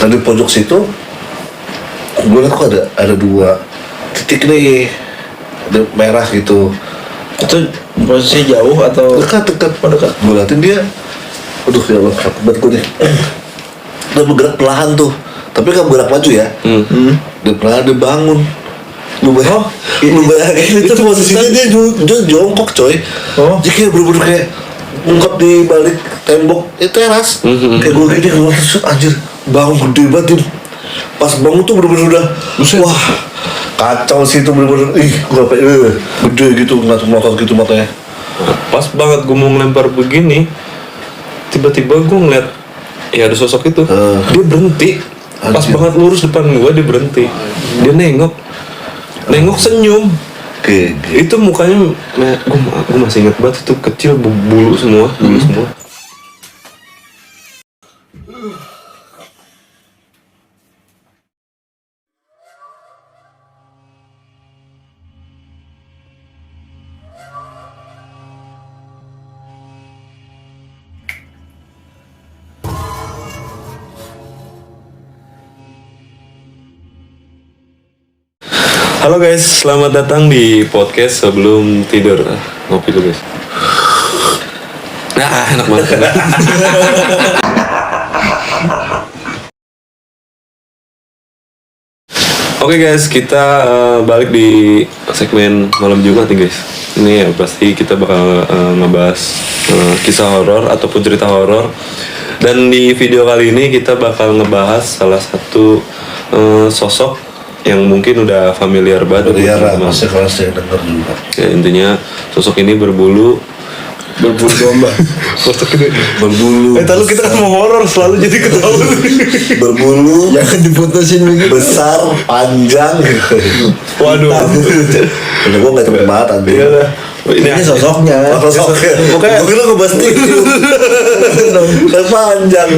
Nah di pojok situ gue liat kok ada 2 titik nih, ada merah gitu. Itu posisi jauh atau Dekat. dekat? Gue liatin dia, aduh ya Allah, capek banget gue nih. Dia bergerak perlahan tuh, tapi kan bergerak maju ya. Dia perlahan, dia bangun. Lu bayangin itu posisinya dia jongkok coy. Jadi kayak bener-bener kayak ngungkap di balik tembok teras. Kayak gue gini, terus anjir bangun gede banget. Pas bangun tuh bener-bener udah wah kacau sih itu bener-bener. Gue apa gede gitu ngeliat motor gitu matanya. Pas banget gue mau ngelempar begini, tiba-tiba gue ngeliat ya ada sosok itu. Dia berhenti. Pas banget lurus depan gue, dia berhenti. Dia nengok senyum. Itu mukanya gue masih ingat banget, itu kecil, bulu semua. Halo guys, selamat datang di podcast sebelum tidur. Ngopi dulu guys. Nah, enak banget. Oke guys, kita balik di segmen malam Jumat nih guys. Ini ya pasti kita bakal ngebahas kisah horor ataupun cerita horor. Dan di video kali ini kita bakal ngebahas salah satu sosok yang mungkin udah familiar banget. Familiar lah, masih kelas saya denger juga. Ya intinya sosok ini berbulu domba. Berbulu. Lalu kita kan mau horor selalu jadi ketahuan. Berbulu. Jangan diputusin begitu. Besar, panjang. Waduh. Udah gue nggak temen banget tadi. Iya dah. Ini sosoknya. Sosoknya. Pokoknya gue kira ngebahas kan panjang.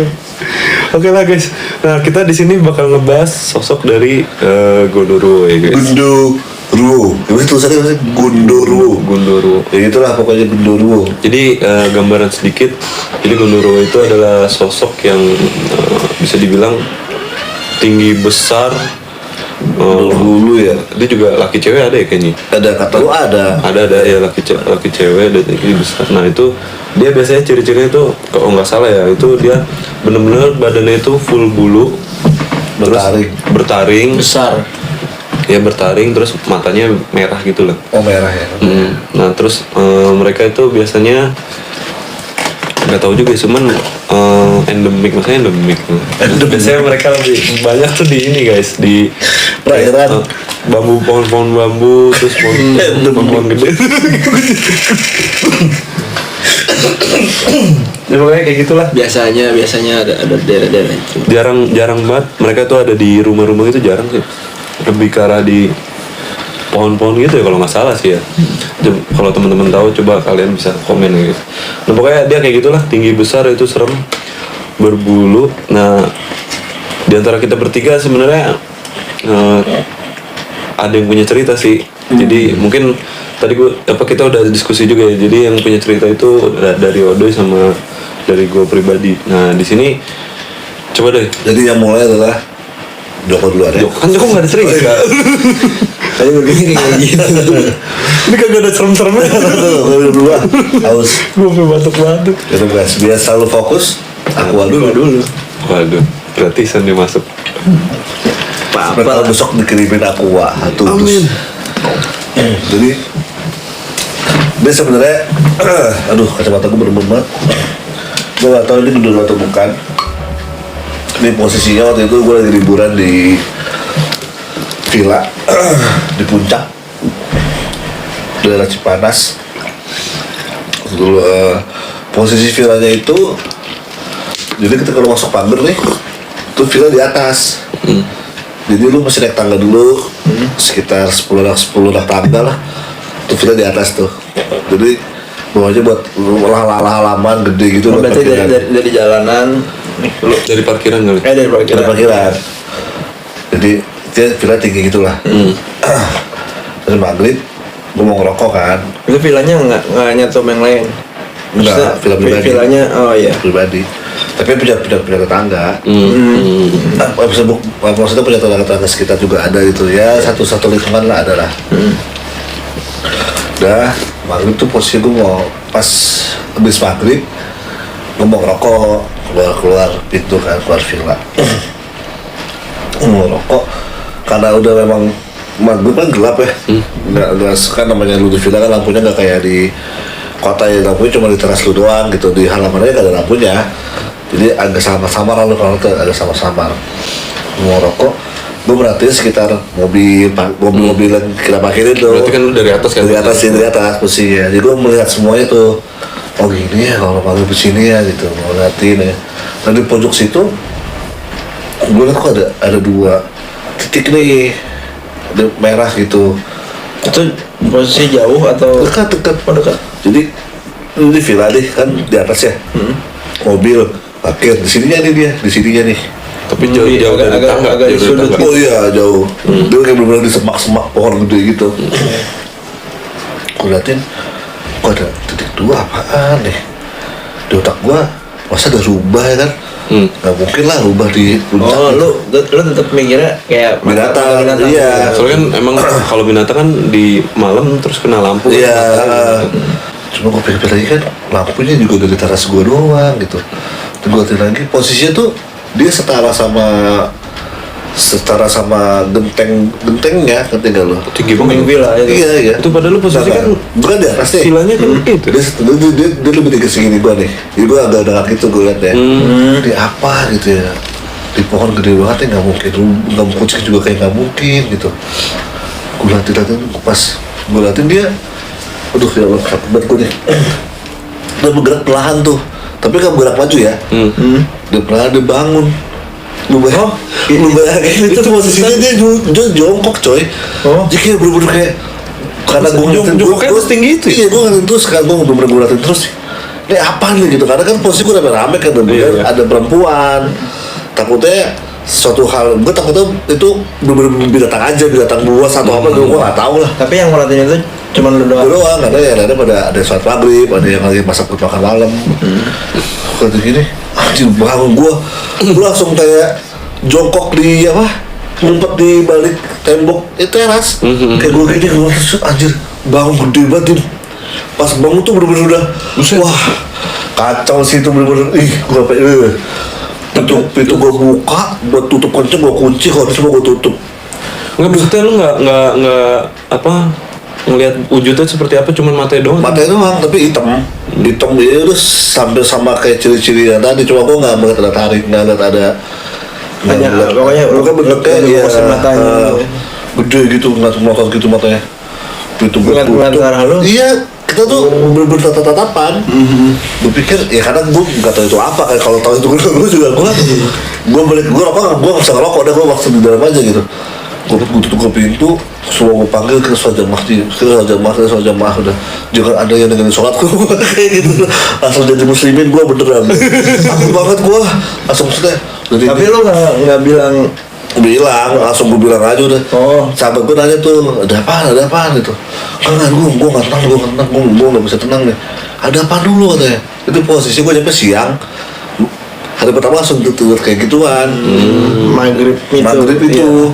Oke lah guys. Nah kita di sini bakal ngebahas sosok dari Gondoruo ya guys. Gundurwo. Ini tulisannya apa sih? Gundurwo. Ya itulah pokoknya Gundurwo. Jadi gambaran sedikit. Jadi Gondoruo itu adalah sosok yang bisa dibilang tinggi besar. Berbulu ya. Dia juga laki cewek ada ya kayaknya. Ada kata lu ada. Ada ya laki cewek dan tinggi besar. Nah itu dia biasanya ciri-cirinya itu kalau nggak salah ya itu dia bener-bener badannya itu full bulu, bertaring Besar. ya bertaring, terus matanya merah gitu lah. Oh merah ya. Nah terus mereka itu biasanya nggak tahu juga cuman endemik. Biasanya mereka lebih banyak tuh di ini guys, di perairan. pohon bambu terus pohon gede. Ya pokoknya kayak gitulah. Biasanya ada daerah-daerah itu. Jarang banget mereka tuh ada di rumah-rumah itu, jarang sih. Lebih ke arah di pohon-pohon gitu ya kalau nggak salah sih ya. Kalau teman-teman tahu coba kalian bisa komen gitu. Nah pokoknya dia kayak gitulah, tinggi besar, itu serem, berbulu. Nah di antara kita bertiga sebenarnya ada yang punya cerita sih. Jadi mungkin tadi kita udah diskusi juga ya. Jadi yang punya cerita itu dari Odoy sama dari gue pribadi. Nah di sini coba deh. Jadi yang mulai adalah Joko duluan ya. Kan Joko nggak ada cerita. Kayak begini kayak gitu. Ini kagak ada serem-seremnya. Gue dulu haus. Gue sampai batuk-batuk. Itu guys, biar selalu fokus. Aku dulu. Waduh, gratisan dia masuk. Kalau besok dikirimin aqua satu. Amin. Jadi dia sebenarnya aduh kacamata gue berembat. Gue gak tau ini gedung atau bukan. Ini posisinya waktu itu gue lagi liburan di villa di puncak daerah Cipanas. Dulu posisi villanya itu, jadi ketika lu masuk pagar nih, tuh villa di atas. Jadi lu mesti naik tangga dulu, sekitar 10 anak tangga lah. Tuh villa di atas tuh. Jadi bawahnya buat halaman gede gitu. Berarti dari jalanan. Dari parkiran kali? Dari parkiran. Jadi dia villa tinggi gitulah. Terus maghrib, gue mau ngerokok kan. Itu villanya nggak nyatu sama yang lain. Enggak, villa pribadi. Villanya, oh iya. Pribadi. Tapi punya tetangga. Facebook, maksudnya punya tetangga sekitar juga ada gitu ya, satu lingkungan lah ada lah. Udah maghrib tuh posisi gue mau pas habis maghrib gue mau ngerokok, keluar pintu kan, keluar villa. Mau ngerokok karena udah memang maghrib kan gelap ya, nggak kan namanya lu di villa kan lampunya nggak kayak di kota ya, lampunya cuma di teras lu doang gitu, di halamannya nggak ada lampunya, jadi agak samar-samar lalu kalau itu agak samar-samar. Mau rokok, gue merhatiin sekitar mobil yang kita pakai itu. Berarti kan lu dari atas kan? Dari atas posisinya. Jadi gue melihat semuanya tuh, oh gini ya kalau maghrib di sini ya gitu, mau liatin ya. Dan di pojok situ, gue lihat kok ada 2 titik nih, ada merah gitu. Itu posisi jauh atau Dekat. Oh, dekat. Jadi ini di villa deh kan di atas ya, mobil parkir di sininya nih dia, di sininya nih. Tapi jauh dari tangga, agak jauh dari sudut. tangga. Oh iya jauh. Dia kayak bener-bener di semak-semak pohon gede gitu. Gue liatin, kok ada titik 2 apaan nih? Di otak gua masa ada rubah ya kan? Nggak mungkin lah rubah di puncak. Oh, lu tetap mikirnya kayak Binatang, iya. Soalnya kan emang kalau binatang kan di malam terus kena lampu. Iya. Kan. Cuma gue pikir lagi kan lampunya juga dari teras gua doang gitu. Terus gue liatin lagi posisinya tuh dia setara sama gentengnya, ngerti gak lo? Tinggi banget. villa itu. Iya. Itu padahal lu posisi kan bukan di atas nih. villanya kan itu. Dia lebih tinggi segini gua nih. Jadi gua agak dengar gitu gue liat ya. Ini apa gitu ya? Di pohon gede banget ya, nggak mungkin. Nggak kucing juga kayak nggak mungkin gitu. Gue liatin pas gue liatin dia. Aduh ya Allah, takut banget gue nih. Dia bergerak perlahan tuh, tapi kan bergerak maju ya. Dia perlahan dia bangun. Lu bayangin itu posisinya dia jongkok coy. Jadi kayak bener-bener kayak karena gue jongkoknya setinggi itu. Iya gue ngeliatin terus kan, gue bener-bener ngeliatin terus. Ini apaan nih gitu, karena kan posisi gue rame-rame kan, Iya. ada perempuan. Takutnya suatu hal, gue takutnya itu bener-bener binatang buas atau apa, gue gak tau lah. Tapi yang ngeliatin itu cuma lu doang. Gue doang, karena yang lainnya pada ada sholat maghrib, ada yang lagi masak makan malam. Kata gini, anjir bangun gue langsung kayak jongkok di apa, ngumpet di balik tembok teras. Kayak gue gini, gue anjir bangun gede banget. Din. Pas bangun tuh bener-bener udah, wah kacau sih itu bener-bener, gue sampai pintu gue buka, gue tutup kenceng, gue kunci, kalau semua gue tutup. Nggak, maksudnya lu nggak apa ngelihat wujudnya seperti apa, cuman matanya doang. Matanya doang, tapi hitam ya udah sambil sama kayak ciri-ciri yang tadi, cuma gue nggak melihat ada tarik, nggak lihat ada Pokoknya bentuknya ya matanya gede gitu, ngeliat gitu matanya. Itu gue ngeliat ke arah lu. Iya, kita tuh bener-bener tatap-tatapan. Gue pikir ya kadang gue nggak tahu itu apa, kayak kalau tahu itu gue juga gue balik gue rokok, gue nggak bisa ngerokok, udah gue maksud di dalam aja gitu. Gue tutup pintu, semua gue panggil kita sholat jamaah udah. Jangan ada yang dengerin sholat gue kayak gitu. Langsung jadi muslimin gue beneran. Takut banget gue, langsung maksudnya. Tapi lu nggak bilang langsung gue bilang aja udah. Sahabat gue nanya tuh, ada apa gitu. Enggak, gue nggak tenang, gue nggak bisa tenang nih. Ada apa dulu katanya. Itu posisi gue nyampe siang. Hari pertama langsung tuh kayak gituan. Maghrib itu. Iya.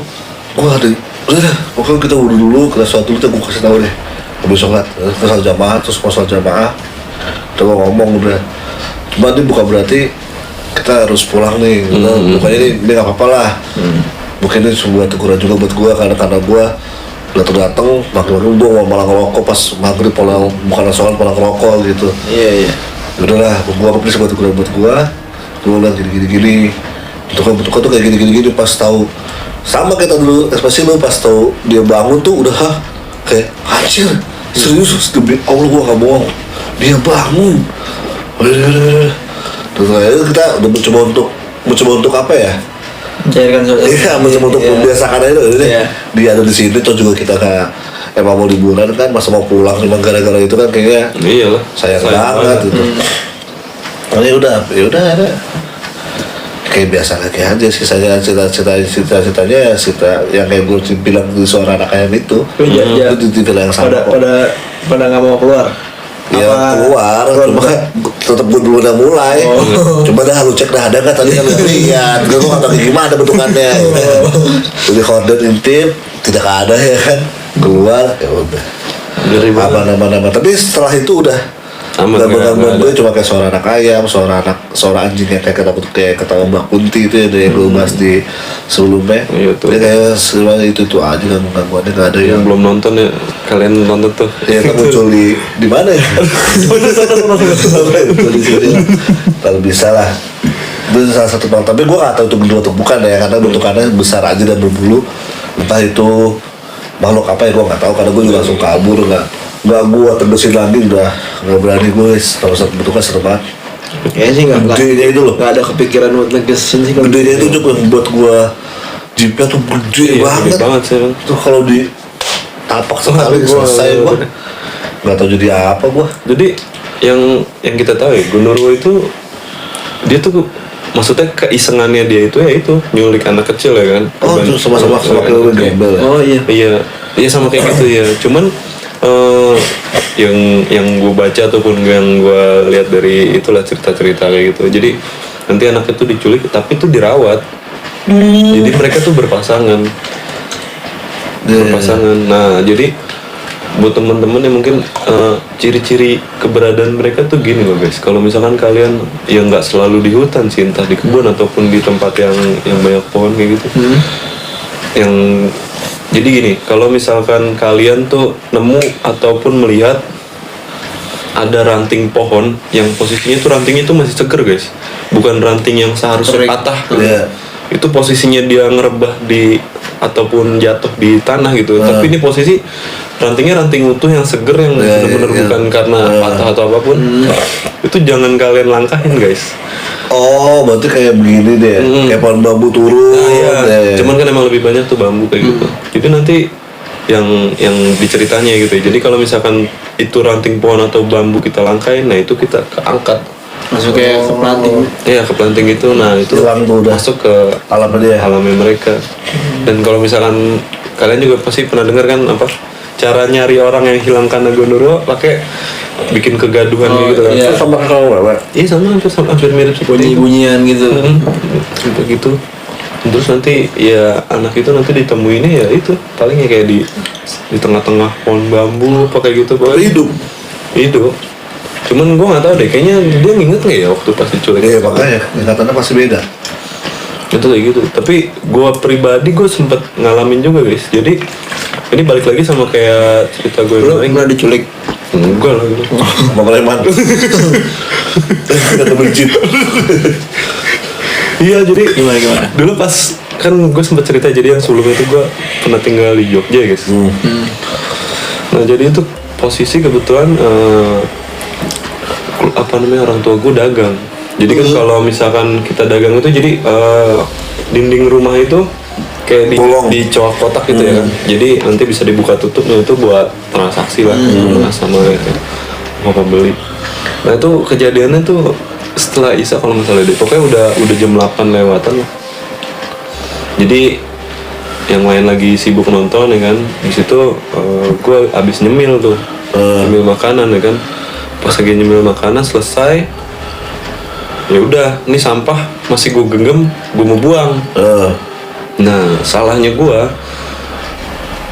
Wah ada, udah pokoknya kita wudhu dulu, kita sholat dulu, gue kasih tahu deh. Habis sholat, kita sholat jamaah, terus pas sholat jamaah, kita ngomong udah. Cuma ini bukan berarti kita harus pulang nih, pokoknya ini nggak apa-apa lah. Mungkin ini sebuah teguran juga buat gue, karena gue datang makin gue malah ngerokok pas maghrib, bukan sholat malah ngerokok gitu. Iya. Udahlah, gue ini sebuah teguran buat gue bilang gini. Bentuknya tuh kayak gini pas tahu. Sama kita dulu, especially lu pas tau dia bangun tuh udah kayak anjir, serius demi Allah gua gak bohong, dia bangun. Terus akhirnya kita udah mencoba untuk apa ya? Cairkan suasana. Iya, mencoba untuk membiasakan aja deh. Dia ada di sini tuh juga kita kayak emang mau liburan kan, masa mau pulang cuma gara-gara itu kan kayaknya. Iyalah. Sayang banget gitu. Ya udah ada. Kayak biasa lagi aja sih, saya ceritanya ya yang kayak gue bilang di suara anak ayam itu. Itu di villa yang sama. Pada nggak mau keluar. Ya keluar, cuma tetap gue belum udah mulai. Coba dah lu cek dah ada nggak tadi kan nggak lihat. Gue nggak tahu gimana bentukannya. Jadi korden intip tidak ada ya kan. Keluar ya udah. Dari mana? Nama. Tapi setelah itu udah Aman, gambar-gambar nggak gue cuma kayak suara anak ayam, suara anjing yang kayak ketawa Mbak Kunti itu ya yang gue bahas di sebelumnya. Iya, tuh. Dia kayak semuanya itu aja gangguannya nggak ada Yang yang belum nonton ya, kalian nonton tuh. ya kan muncul di mana ya? Muncul di sini lah. Kalau bisa lah. Itu salah satu bang. Tapi gue nggak tahu itu bentuk atau bukan ya, karena bentukannya besar aja dan berbulu. Entah itu makhluk apa ya gue nggak tahu, karena gue juga langsung kabur nggak gue tegesin lagi, udah nggak berani gue. Kalau satu bentuknya serem banget. Kayaknya sih Gedenya itu loh. nggak ada kepikiran buat negesin sih. kalau Gedenya gitu. itu juga yang buat gue jeepnya tuh gede banget. Gede banget sih. Tuh kalau di tapak sekali selesai gue. Nggak tahu jadi apa gue. Jadi yang kita tahu ya, Gondorwo itu dia tuh maksudnya keisengannya dia itu ya itu nyulik anak kecil ya kan. Oh, itu sama-sama kayak gembel ya. Oh iya. Iya sama kayak gitu ya. Cuman yang gue baca ataupun yang gue lihat dari itulah cerita-cerita kayak gitu. Jadi nanti anaknya tuh diculik tapi tuh dirawat. Jadi mereka tuh berpasangan. Berpasangan. Nah, jadi buat teman-teman yang mungkin ciri-ciri keberadaan mereka tuh gini loh guys. Kalau misalkan kalian yang nggak selalu di hutan sih, entah di kebun ataupun di tempat yang banyak pohon kayak gitu. Yang jadi gini, kalau misalkan kalian tuh nemu ataupun melihat ada ranting pohon yang posisinya tuh rantingnya tuh masih seger guys, bukan ranting yang seharusnya patah. Iya. Itu posisinya dia ngerebah di ataupun jatuh di tanah gitu. Tapi ini posisi rantingnya ranting utuh yang seger yang benar-benar bukan karena patah atau apapun. Itu jangan kalian langkahin guys. Oh, berarti kayak begini deh, kayak pohon bambu turun. Nah, iya. deh. Cuman kan emang lebih banyak tuh bambu kayak gitu. Jadi nanti yang diceritanya gitu ya. Jadi kalau misalkan itu ranting pohon atau bambu kita langkain, nah itu kita keangkat. Masuk kayak ke planting. Iya, ke planting itu. Nah, itu Hilang tuh udah. masuk ke Alamnya dia. alamnya mereka. Dan kalau misalkan kalian juga pasti pernah dengar kan apa cara nyari orang yang hilang karena Gondorwo, pakai bikin kegaduhan gitu kan. iya. Itu sama kakak wewe. Iya hampir mirip seperti itu. Bunyi-bunyian gitu. Kayak gitu. Terus nanti ya anak itu nanti ditemuinnya ya itu paling ya kayak di tengah-tengah pohon bambu apa kayak gitu pokoknya. Hidup. Cuman gue nggak tahu deh, kayaknya dia nginget nggak ya waktu pas diculik. Iya, makanya ingatannya pasti beda. Itu kayak gitu. Tapi gue pribadi gue sempet ngalamin juga guys. Jadi ini balik lagi sama kayak cerita gue Lu yang pernah diculik? enggak lah gitu. Sama preman. Kita temen jeep. Iya jadi Gimana? dulu pas kan gue sempet cerita, jadi yang sebelumnya itu gue pernah tinggal di Jogja guys. Nah jadi itu posisi kebetulan apa namanya orang tua gue dagang. Jadi kan kalau misalkan kita dagang itu jadi dinding rumah itu kayak Bolong. di coak kotak gitu ya kan. Jadi nanti bisa dibuka tutupnya itu buat transaksi lah sama mau pembeli. Nah itu kejadiannya tuh setelah Isya kalau nggak salah deh. Pokoknya udah jam 8 lewatan lah. Jadi yang lain lagi sibuk nonton ya kan. Di situ gue abis nyemil tuh. Nyemil makanan ya kan. Pas lagi nyemil makanan selesai, ya udah, ini sampah masih gue genggam, gue mau buang. Nah, salahnya gue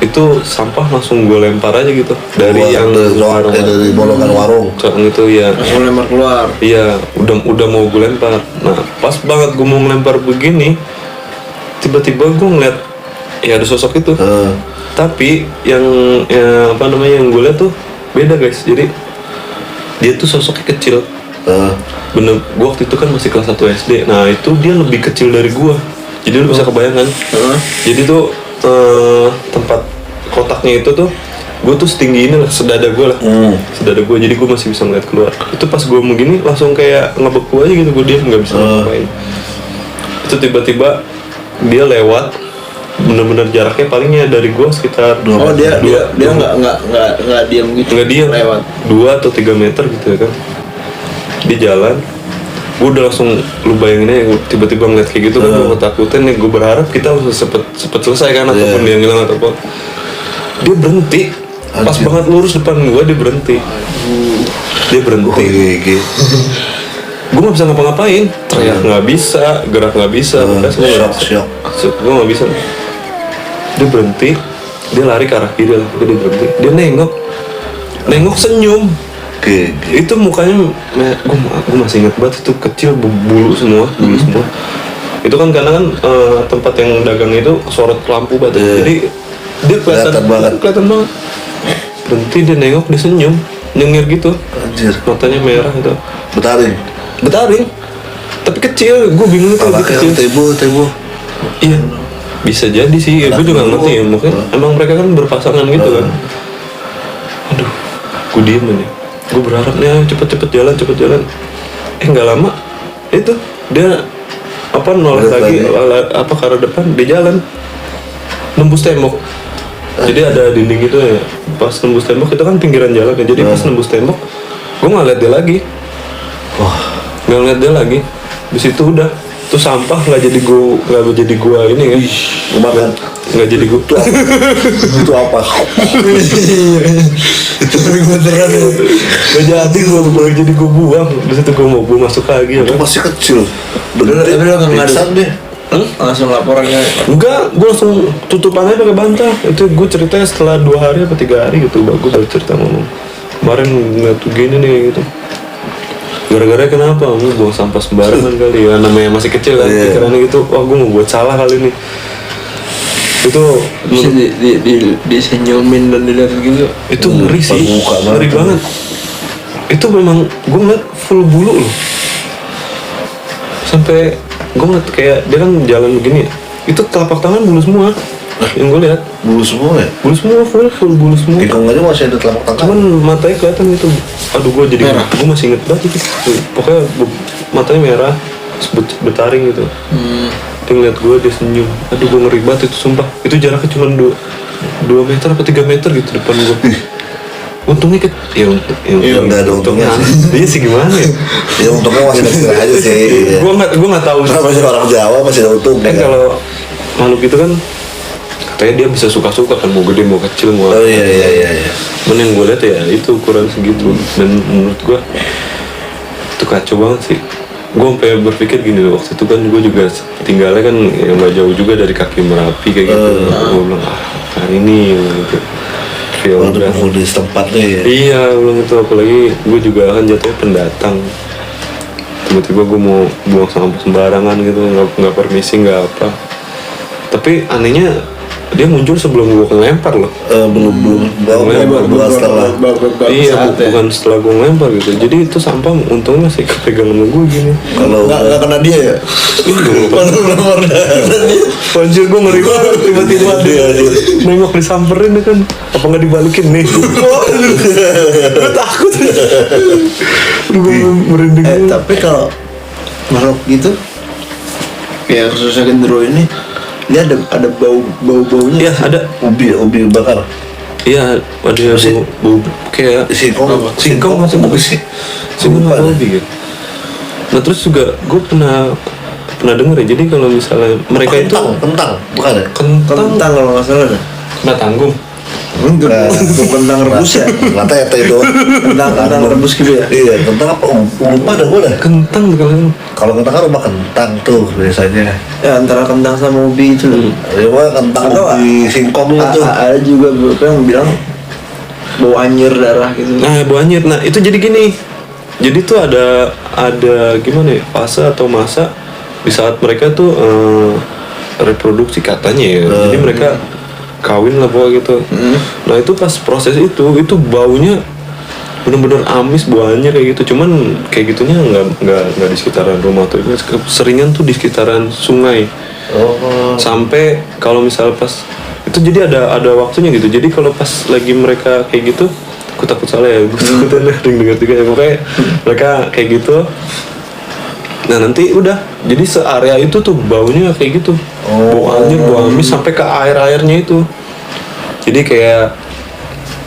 itu sampah langsung gue lempar aja gitu dari yang warung, dari bolongan warung. Soalnya itu ya, Langsung lempar keluar. iya udah mau gue lempar. Nah, pas banget gue mau ngelempar begini, tiba-tiba gue ngeliat ya ada sosok itu. Tapi yang apa namanya yang gue lihat tuh beda guys. Jadi dia tuh sosoknya kecil. Bener, gue waktu itu kan masih kelas 1 SD. Nah itu dia lebih kecil dari gue. Jadi lu bisa kebayangkan. Jadi tuh tempat kotaknya itu tuh gue tuh setinggi ini lah, sedada gue lah. Sedada gue, jadi gue masih bisa ngeliat keluar. Itu pas gue begini langsung kayak ngebeku aja gitu, gue diam nggak bisa ngapain. Itu tiba-tiba dia lewat, bener-bener jaraknya palingnya dari gue sekitar Dia nggak diam gitu. nggak diam, Lewat. 2 atau 3 meter gitu ya kan. Di jalan, gue udah langsung, lu bayangin aja tiba-tiba ngeliat kayak gitu kan, gue ketakutan nih. Gue berharap kita harus cepet selesai kan, ataupun dia ngilang atau apa. Dia berhenti, pas banget lurus depan gue, dia berhenti. dia berhenti. Gue nggak bisa ngapa-ngapain, teriak nggak bisa, gerak nggak bisa, Shock. gue nggak bisa. Dia berhenti, dia lari ke arah kiri lah, dia berhenti, dia nengok senyum. Itu mukanya, gue masih inget banget, itu kecil, bulu semua. Itu kan karena kan tempat yang dagang itu sorot lampu banget, jadi dia kelihatan banget. Berhenti, dia nengok, dia senyum, nyengir gitu. Anjir. Matanya merah itu. Betaring. Tapi kecil, gue bingung tuh dia kecil. Tebo. Iya. Bisa jadi sih, gue juga ngerti ya. Mungkin emang mereka kan berpasangan gitu kan. Aduh, gue diem aja. Gue berharap nih cepet jalan. Nggak lama, itu dia noleh lagi ke arah depan, dia jalan nembus tembok. Jadi ada dinding itu ya, pas nembus tembok itu kan pinggiran jalan ya. Jadi pas nembus tembok, gue nggak liat dia lagi. Nggak ngeliat dia lagi. Di situ udah, tuh sampah nggak jadi gua ini kan. Makan. Nggak jadi gua. Itu apa? Tapi beneran ya. Nggak jadi gua buang. Di situ gua masuk lagi ya Itu kan. masih kecil. Tapi lo nggak Pingsan deh. langsung laporannya. Enggak, gue langsung tutupannya pakai bantal. Itu gue ceritanya setelah 2 hari atau 3 hari gitu. Gue baru cerita ngomong. Kemarin ngeliat tuh gini nih gitu. Gara-gara kenapa? Gue buang sampah sembarangan kali ya. Namanya masih kecil kan. Pikirannya gitu. Wah, gue mau buat salah kali ini. Itu Bisa disenyumin dan dilihat gitu. itu ngeri sih. Ngeri banget. Itu memang gue ngeliat full bulu loh. Sampai gue ngeliat kayak dia kan jalan begini. Itu telapak tangan bulu semua. Yang gue lihat Bulu semua ya? bulu semua, full bulu semua. Hidung aja masih ada telapak tangan. Cuman matanya kelihatan gitu. Aduh, gue jadi Merah. gue masih inget banget itu. Pokoknya matanya merah, betaring gitu. Dia ngeliat gue, dia senyum. Aduh, gue ngeri banget itu, sumpah. Itu jaraknya cuma 2 meter apa 3 meter gitu depan gue. Untungnya nggak ada untungnya sih. Iya sih, gimana ya? Ya untungnya masih kecil aja sih. Gue nggak tahu. Karena masih orang Jawa masih ada untungnya. Kan kalau makhluk itu kan katanya dia bisa suka-suka kan, mau gede mau kecil mau Oh iya. cuman yang gue lihat ya itu ukuran segitu. Dan menurut gue itu kacau banget sih. Gue sampai berpikir gini loh, waktu itu kan gue juga tinggalnya kan yang gak jauh juga dari kaki Merapi kayak gitu. Gue bilang ini gitu. Ya udah. Penghuni tempatnya ya. Iya, belum itu, apalagi gue juga kan jatuhnya pendatang. Tiba-tiba gue mau buang sampah sembarangan gitu, nggak permisi, nggak apa. Tapi anehnya dia muncul sebelum gue ngelempar loh. Belum setelah. Iya, bukan setelah gue ngelempar gitu. Jadi itu sampah untungnya masih kepegang sama gue gini. Kalau Nggak kena dia ya? Anjir, gue ngeri banget. Tiba-tiba dia nengok disamperin kan. Apa nggak dibalikin nih? Gue takut. Gue merinding. Tapi kalau makhluk gitu kayak khususnya gendero ini, dia ada baunya. Iya, ada. ubi bakar. Iya, ada bau kayak singkong masih sih. singkong apa gitu. Nah terus juga gue pernah denger ya, jadi kalau misalnya mereka itu kentang bukan ya? Kentang kalau nggak salah dah. kena tanggung. Enggak, itu kentang rebus ya. Rata itu. Kentang rebus gitu ya. Iya, kentang apa? Lupa dah gue dah. Kentang bukan. Kalau kentang kan rumah kentang tuh biasanya. Ya antara kentang sama ubi itu loh. Ya mah kentang Atau di singkong itu. Ada juga beberapa yang bilang bau anyir darah gitu. Nah, bau anyir. Nah, itu jadi gini. Jadi tuh ada gimana ya? Fase atau masa di saat mereka tuh reproduksi katanya ya. Jadi mereka kawin lah pokoknya gitu. Nah, itu pas proses itu baunya bener-bener amis, bau anyir kayak gitu. Cuman kayak gitunya nggak di sekitaran rumah tuh. Seringan tuh di sekitaran sungai. Sampai kalau misal pas itu jadi ada waktunya gitu. Jadi kalau pas lagi mereka kayak gitu, aku takut salah ya, gue takutan dengar juga ya, pokoknya mereka kayak gitu. Nah nanti udah, jadi searea itu tuh baunya kayak gitu, bau anjir, bau amis sampai ke airnya itu. Jadi kayak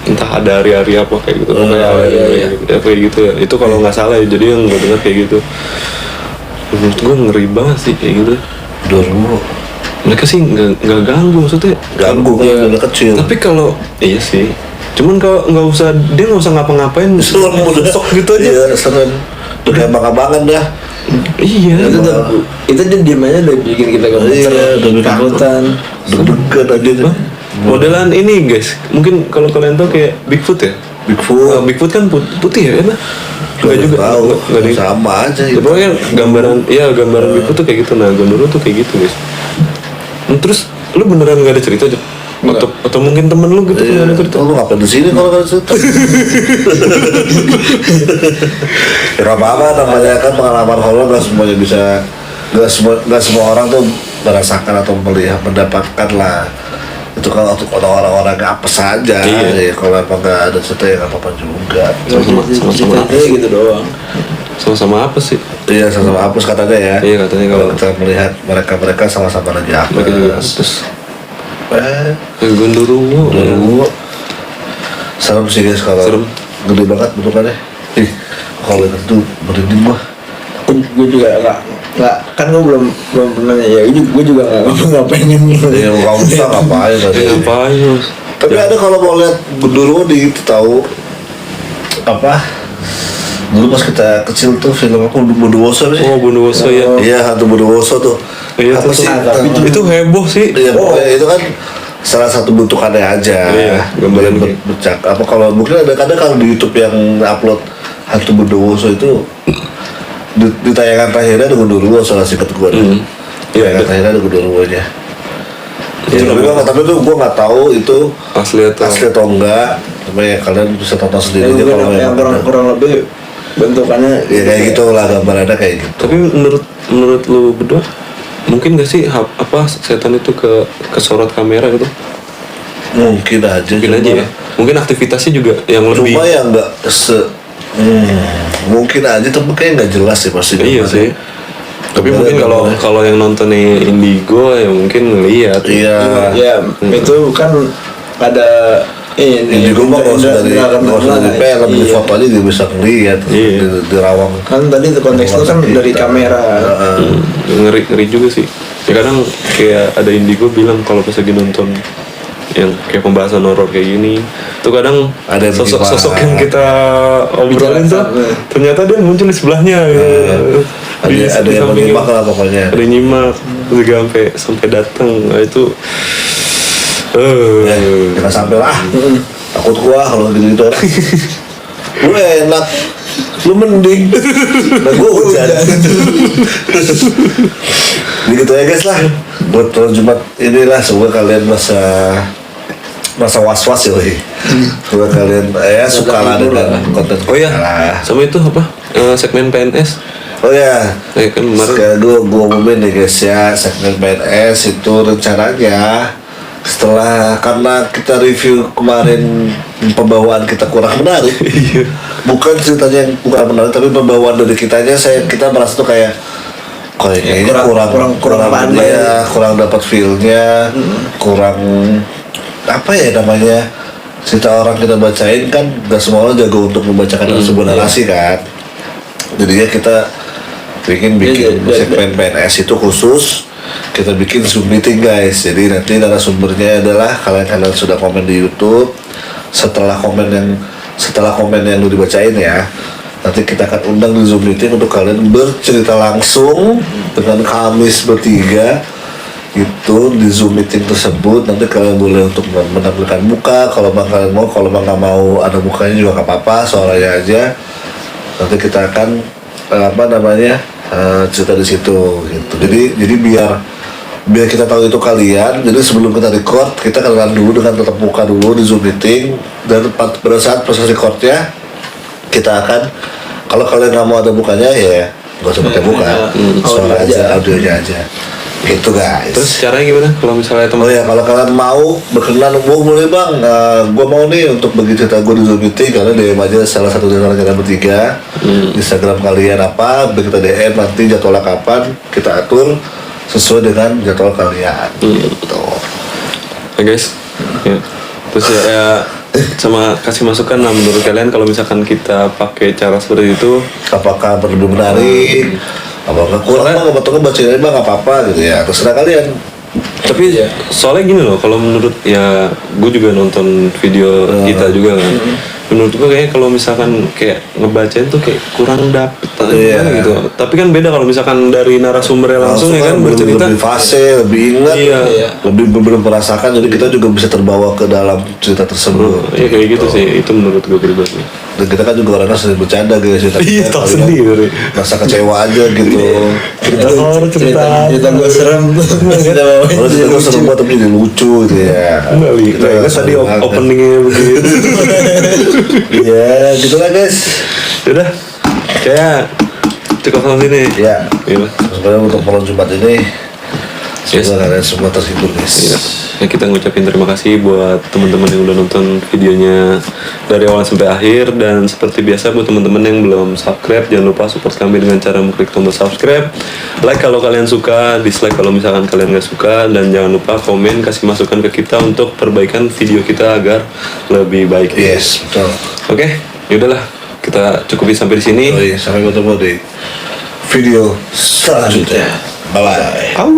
entah ada hari-hari apa kayak gitu, kayak gitu ya. Itu kalau nggak salah ya, jadi yang gue dengar kayak gitu. Menurut gue ngeri banget sih kayak gitu. Dulu Mereka sih nggak ganggu, maksudnya ganggu kan udah kecil. tapi kalau iya sih, Cuman kalau nggak usah ngapa-ngapain, Serem udah sok gitu aja. Iya, serem. Udah kayak abang-abangan dah. Iya. Itu dia diem aja udah bikin kita Iya, udah bikin ketakutan. Deg-degan aja. Modelan ini guys, mungkin kalau kalian tahu kayak Bigfoot ya. Bigfoot. Bigfoot kan putih ya, kan? Enggak juga. Tahu, Nggak ada. sama aja Ya, itu. pokoknya gambaran Bigfoot tuh kayak gitu. Nah, Gondoro tuh kayak gitu guys. Terus lu beneran nggak ada cerita aja? Atau mungkin temen lu gitu Iya, nggak ada cerita? lu ngapain di sini kalau nggak ada cerita? Ya nggak apa-apa, namanya kan pengalaman horor nggak semuanya bisa, nggak semua orang tuh merasakan atau melihat mendapatkan lah. Itu kan untuk orang-orang yang apa saja. Iya. Ya, kalau emang nggak ada cerita ya nggak apa-apa juga. Sama-sama apa sih? gitu doang. Sama-sama apa sih? Iya, sama-sama hapus katanya ya. Iya, katanya kalau kita melihat mereka sama-sama lagi apa. mereka juga terus Gondoro. Gondoruo. Serem sih guys kalau Serem. gede banget bentukannya. Ih, kalau itu merinding gua. Gue juga nggak kan gue belum pernah ya, gue juga nggak pengen. Ya nggak usah ngapain tadi. Ngapain lu? Tapi ada kalau mau lihat Gondoro di itu tahu apa? Dulu pas kita kecil tuh film apa Bondowoso sih? Oh, Bondowoso ya. Iya, hantu Bondowoso tuh. Iya, Apa tuh, sih? itu heboh sih. Iya, pokoknya itu kan salah satu bentukannya aja. Iya, gambaran bercak. Apa kalau mungkin ada kadang kalau di YouTube yang upload hantu Bondowoso itu di tayangan terakhirnya ada Gondoruo salah singkat gua. Iya, Tayangan ada. terakhirnya ada Gondoruonya. Ya, Itu tapi tuh gua nggak tahu itu Asli atau enggak. Cuma ya kalian bisa tonton sendiri aja Yang kalau yang memang ada. kurang lebih bentukannya Ya kayak gitu lah gambarannya kayak gitu. Tapi menurut lu berdua mungkin gak sih apa setan itu kesorot kamera gitu? Mungkin aja. Mungkin cuma- aja ya. Mungkin aktivitasnya juga yang lebih. Cuma ya nggak mungkin aja tapi kayak nggak jelas sih pasti. Iya sih. Tapi mungkin kalau yang nontonnya Indigo ya mungkin ngeliat. Iya. ya itu kan ada Ini gue mah kalau sudah dari film di foto aja dia bisa ngeliat Iya. di rawang. kan tadi itu konteks itu kan dari kamera. Ngeri juga sih. Ya kadang kayak ada Indigo bilang kalau pas lagi nonton yang kayak pembahasan horor kayak gini tuh kadang Ada yang sosok-sosok yang menjiwai. kita obrolin tuh ternyata dia muncul di sebelahnya gitu. Ada yang samping- menyimak lah pokoknya. ada yang nyimak juga sampai datang. Nah, itu Ya, jangan sampai lah. Takut gua kalau gitu orang. Lu enak, lu mending. Nah gua hujan. Ini gitu ya guys lah. Buat tahun Jumat inilah semoga kalian masa was-was ya weh. Semoga kalian ya suka lah dengan konten oh ya kita. sama itu apa segmen PNS Oh ya, kan kemarin sekarang gua umumin nih guys ya, segmen PNS itu rencananya setelah karena kita review kemarin pembawaan kita kurang menarik. Bukan ceritanya yang kurang menarik tapi pembawaan dari kita merasa tuh kayak kayaknya kurang pandai. ya, kurang dapat feel-nya, kurang apa ya namanya, cerita orang kita bacain kan gak semua orang jago untuk membacakan sebuah narasi kan. Jadinya kita bikin segmen PNS itu khusus, kita bikin Zoom meeting guys. Jadi nanti narasumbernya adalah kalian sudah komen di YouTube. Setelah komen yang lu dibacain ya, nanti kita akan undang di Zoom meeting untuk kalian bercerita langsung dengan kami bertiga itu di Zoom meeting tersebut. Nanti kalian boleh untuk menampilkan muka kalau kalian mau, kalau nggak mau ada mukanya juga nggak apa-apa, suaranya aja. Nanti kita akan cerita di situ gitu. Jadi biar kita tahu itu kalian. Jadi sebelum kita record kita kenalan dulu dengan tetap muka dulu di Zoom meeting, dan pada saat proses recordnya kita akan, kalau kalian nggak mau ada mukanya ya nggak usah pakai muka, suara aja, audionya aja gitu guys. terus caranya gimana kalau misalnya teman Oh ya, kalau kalian mau berkenan, boleh bang, gue mau nih untuk bagi cerita gue di Zoom meeting, kalian DM aja salah satu dari kalian bertiga, Instagram kalian apa, biar kita DM nanti jadwalnya kapan, kita atur sesuai dengan jadwal kalian. Gitu. ya guys ya. Terus ya sama kasih masukan lah menurut kalian kalau misalkan kita pakai cara seperti itu. Apakah perlu menarik? Apakah kurang? Bang, bacain aja bang, nggak apa-apa gitu ya. Terserah kalian. Tapi soalnya gini loh, kalau menurut ya gue juga nonton video kita juga kan. Menurut gue kayaknya kalau misalkan kayak ngebacain tuh kayak kurang dapet gimana gitu. Tapi kan beda kalau misalkan dari narasumbernya langsung ya kan bercerita. lebih fase, lebih ingat, Iya. lebih benar merasakan, jadi kita juga bisa terbawa ke dalam cerita tersebut. Iya kayak gitu sih, itu menurut gue pribadi. Dan kita kan juga orangnya sering bercanda guys, tapi Iya, kan tahu kalian sendiri. rasa kecewa aja gitu. Cerita horor, cerita gue serem. Kita bawain Kalau jadi cerita lucu. seru banget tapi jadi lucu gitu ya. Enggak, Wi. Kita Nah, tadi seru banget. openingnya begitu. Iya, gitu lah guys. Udah, kayak cukup sampai sini. Ya, Iya. sebenarnya untuk malam Jumat ini Yes. semoga kalian semua terhibur guys. Iya. Ya, kita ngucapin terima kasih buat teman-teman yang udah nonton videonya dari awal sampai akhir, dan seperti biasa buat teman-teman yang belum subscribe, jangan lupa support kami dengan cara mengklik tombol subscribe, like kalau kalian suka, dislike kalau misalkan kalian nggak suka, dan jangan lupa komen, kasih masukan ke kita untuk perbaikan video kita agar lebih baik. Yes, betul. Oke, yaudahlah, kita cukupi sampai di sini. Oh iya, sampai ketemu di video selanjutnya. Bye bye. Au.